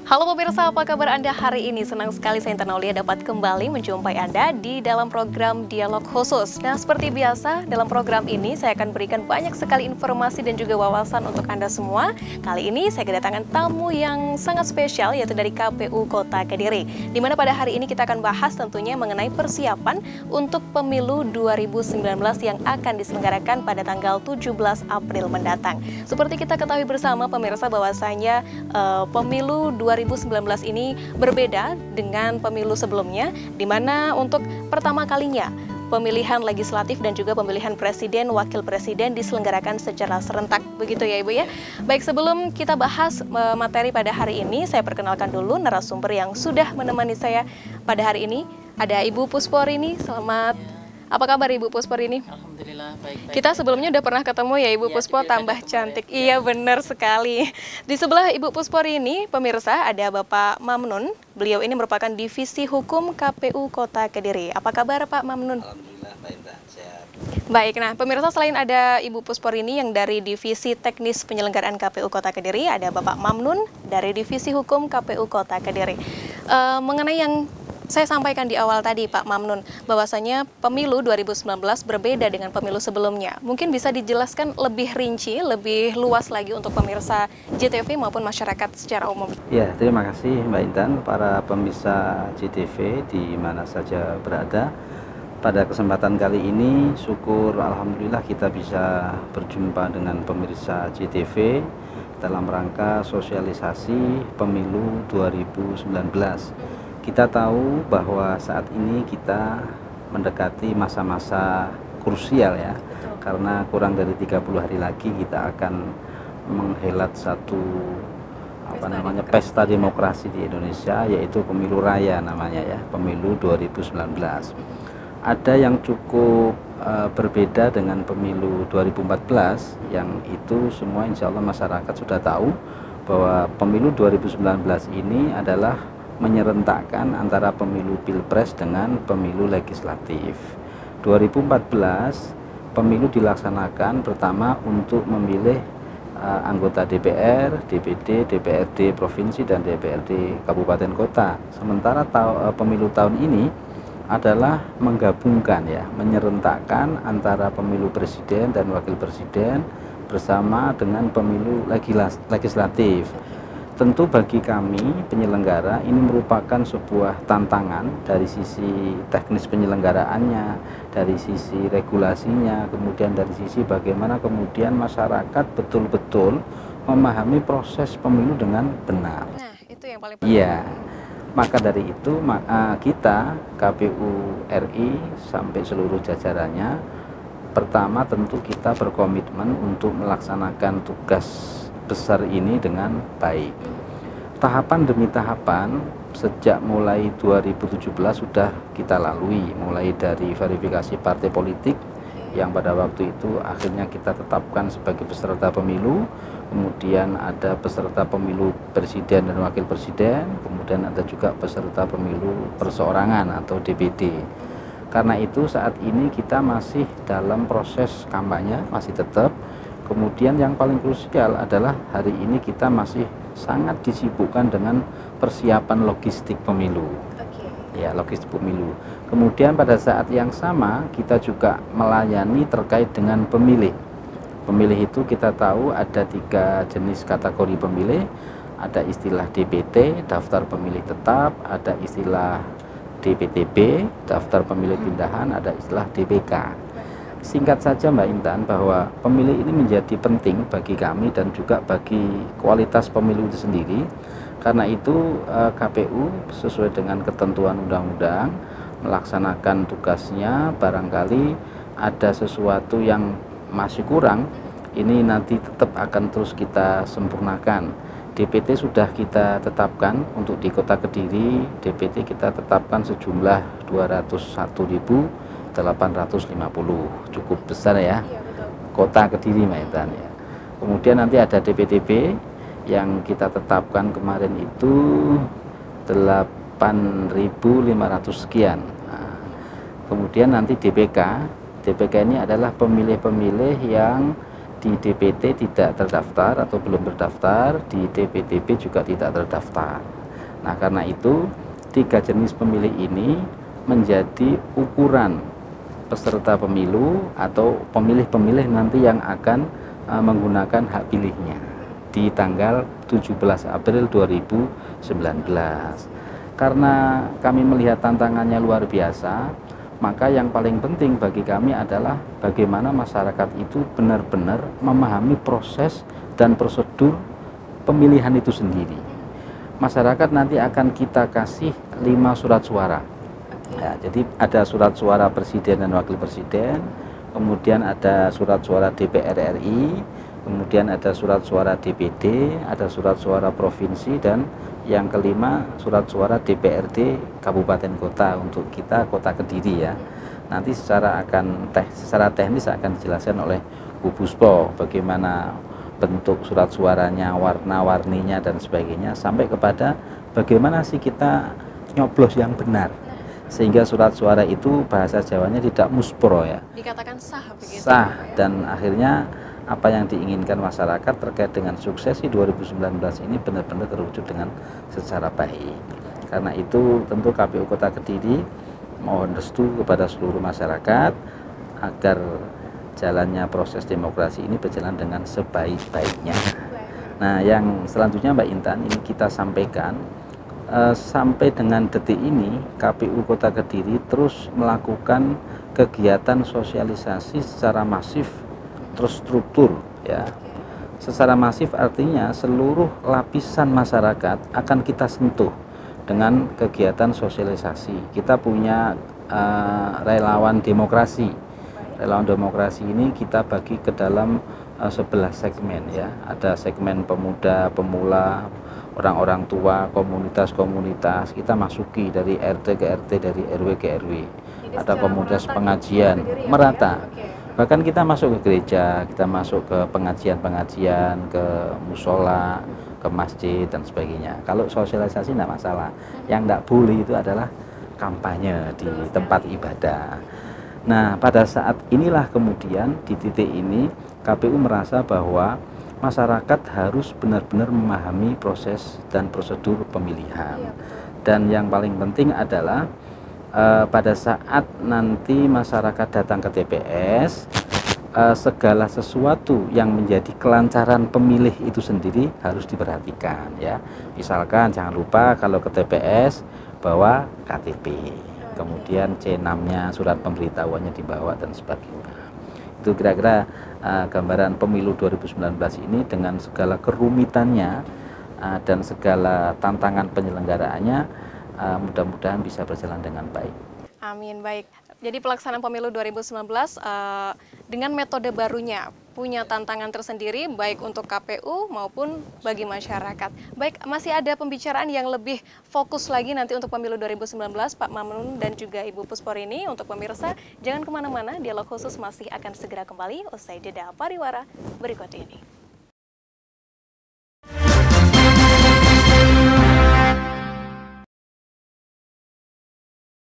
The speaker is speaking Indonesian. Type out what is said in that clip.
Halo pemirsa, apa kabar Anda hari ini? Senang sekali saya Intan Aulia dapat kembali menjumpai Anda di dalam program Dialog Khusus. Nah, seperti biasa, dalam program ini saya akan berikan banyak sekali informasi dan juga wawasan untuk Anda semua. Kali ini saya kedatangan tamu yang sangat spesial, yaitu dari KPU Kota Kediri. Di mana pada hari ini kita akan bahas tentunya mengenai persiapan untuk pemilu 2019 yang akan diselenggarakan pada tanggal 17 April mendatang. Seperti kita ketahui bersama pemirsa bahwasanya pemilu 2019 ini berbeda dengan pemilu sebelumnya, di mana untuk pertama kalinya pemilihan legislatif dan juga pemilihan presiden, wakil presiden diselenggarakan secara serentak. Begitu ya Ibu ya. Baik, sebelum kita bahas materi pada hari ini, saya perkenalkan dulu narasumber yang sudah menemani saya pada hari ini. Ada Ibu Pusporini. Selamat. Apa kabar Ibu Pusporini? Alhamdulillah baik-baik. Kita sebelumnya udah pernah ketemu ya Ibu Puspo, tambah cantik. Iya benar sekali. Di sebelah Ibu Pusporini, pemirsa, ada Bapak Mamnun. Beliau ini merupakan Divisi Hukum KPU Kota Kediri. Apa kabar Pak Mamnun? Alhamdulillah baik, sehat. Baik, nah pemirsa, selain ada Ibu Pusporini yang dari Divisi Teknis Penyelenggaraan KPU Kota Kediri, ada Bapak Mamnun dari Divisi Hukum KPU Kota Kediri. Mengenai yang saya sampaikan di awal tadi Pak Mamnun, bahwasanya pemilu 2019 berbeda dengan pemilu sebelumnya. Mungkin bisa dijelaskan lebih rinci, lebih luas lagi untuk pemirsa JTV maupun masyarakat secara umum. Ya, terima kasih Mbak Intan, para pemirsa JTV di mana saja berada. Pada kesempatan kali ini, syukur Alhamdulillah kita bisa berjumpa dengan pemirsa JTV dalam rangka sosialisasi pemilu 2019. Kita tahu bahwa saat ini kita mendekati masa-masa krusial ya. Karena kurang dari 30 hari lagi kita akan menghelat satu pesta demokrasi di Indonesia, yaitu pemilu raya namanya ya, pemilu 2019. Ada yang cukup berbeda dengan pemilu 2014 yang itu semua insya Allah masyarakat sudah tahu bahwa pemilu 2019 ini adalah menyerentakkan antara pemilu pilpres dengan pemilu legislatif. 2014 pemilu dilaksanakan pertama untuk memilih anggota DPR, DPD, DPRD provinsi dan DPRD kabupaten kota. Sementara pemilu tahun ini adalah menggabungkan ya, menyerentakkan antara pemilu presiden dan wakil presiden bersama dengan pemilu legislatif. Tentu bagi kami penyelenggara ini merupakan sebuah tantangan dari sisi teknis penyelenggaraannya, dari sisi regulasinya, kemudian dari sisi bagaimana kemudian masyarakat betul-betul memahami proses pemilu dengan benar. Nah, itu yang paling penting. Iya, maka dari itu kita KPU RI sampai seluruh jajarannya, pertama tentu kita berkomitmen untuk melaksanakan tugas besar ini dengan baik. Tahapan demi tahapan sejak mulai 2017 sudah kita lalui, mulai dari verifikasi partai politik yang pada waktu itu akhirnya kita tetapkan sebagai peserta pemilu, kemudian ada peserta pemilu presiden dan wakil presiden, kemudian ada juga peserta pemilu perseorangan atau DPD. Karena itu saat ini kita masih dalam proses kampanye, masih tetap. Kemudian yang paling krusial adalah hari ini kita masih sangat disibukkan dengan persiapan logistik pemilu. Ya, logistik pemilu. Kemudian pada saat yang sama kita juga melayani terkait dengan pemilih. Pemilih itu kita tahu ada 3 jenis kategori pemilih. Ada istilah DPT, daftar pemilih tetap, ada istilah DPTB, daftar pemilih pindahan, ada istilah DPK. Singkat saja Mbak Intan, bahwa pemilih ini menjadi penting bagi kami dan juga bagi kualitas pemilu itu sendiri. Karena itu KPU sesuai dengan ketentuan undang-undang melaksanakan tugasnya. Barangkali ada sesuatu yang masih kurang, ini nanti tetap akan terus kita sempurnakan. DPT sudah kita tetapkan untuk di Kota Kediri, DPT kita tetapkan sejumlah 201.850, cukup besar ya. Iya, betul. Kota Kediri Mbak Intan ya. Kemudian nanti ada DPTB yang kita tetapkan kemarin itu 8.500 sekian. Nah, kemudian nanti DPK ini adalah pemilih-pemilih yang di DPT tidak terdaftar atau belum terdaftar, di DPTB juga tidak terdaftar. Nah, karena itu 3 jenis pemilih ini menjadi ukuran peserta pemilu atau pemilih-pemilih nanti yang akan menggunakan hak pilihnya di tanggal 17 April 2019. Karena kami melihat tantangannya luar biasa, maka yang paling penting bagi kami adalah bagaimana masyarakat itu benar-benar memahami proses dan prosedur pemilihan itu sendiri. Masyarakat nanti akan kita kasih 5 surat suara. Ya, jadi ada surat suara presiden dan wakil presiden, kemudian ada surat suara DPR RI, kemudian ada surat suara DPD, ada surat suara provinsi, dan yang kelima surat suara DPRD kabupaten kota untuk kita kota Kediri ya. Nanti secara teknis akan dijelaskan oleh Bu Puspo bagaimana bentuk surat suaranya, warna-warninya dan sebagainya, sampai kepada bagaimana sih kita nyoblos yang benar sehingga surat suara itu bahasa Jawanya tidak muspro ya, Dikatakan sah begitu. sah, dan akhirnya apa yang diinginkan masyarakat terkait dengan suksesi 2019 ini benar-benar terwujud dengan secara baik. Karena itu tentu KPU Kota Kediri mohon restu kepada seluruh masyarakat agar jalannya proses demokrasi ini berjalan dengan sebaik-baiknya. Nah, yang selanjutnya Mbak Intan, ini kita sampaikan sampai dengan detik ini KPU Kota Kediri terus melakukan kegiatan sosialisasi secara masif, terstruktur ya. Secara masif artinya seluruh lapisan masyarakat akan kita sentuh dengan kegiatan sosialisasi. Kita punya relawan demokrasi. Relawan demokrasi ini kita bagi ke dalam 11 segmen ya. Ada segmen pemuda, pemula, orang-orang tua, komunitas-komunitas. Kita masuki dari RT ke RT, dari RW ke RW. Jadi ada secara komunitas merata pengajian, di Kota Kediri ya, merata. Pak ya? Oke. Bahkan kita masuk ke gereja, kita masuk ke pengajian-pengajian, ke musola, ke masjid dan sebagainya. Kalau sosialisasi tidak masalah. Yang tidak boleh itu adalah kampanye di tempat ibadah. Nah, pada saat inilah kemudian di titik ini KPU merasa bahwa masyarakat harus benar-benar memahami proses dan prosedur pemilihan. Dan yang paling penting adalah pada saat nanti masyarakat datang ke TPS, segala sesuatu yang menjadi kelancaran pemilih itu sendiri harus diperhatikan ya. Misalkan jangan lupa kalau ke TPS bawa KTP. Kemudian C6-nya, surat pemberitahuannya dibawa dan sebagainya. Itu kira-kira gambaran pemilu 2019 ini dengan segala kerumitannya dan segala tantangan penyelenggaraannya, mudah-mudahan bisa berjalan dengan baik. Amin, baik. Jadi pelaksanaan pemilu 2019 dengan metode barunya punya tantangan tersendiri baik untuk KPU maupun bagi masyarakat. Baik, masih ada pembicaraan yang lebih fokus lagi nanti untuk pemilu 2019, Pak Mamun dan juga Ibu Pusporini. Untuk pemirsa, jangan kemana-mana, dialog khusus masih akan segera kembali usai jeda pariwara berikut ini.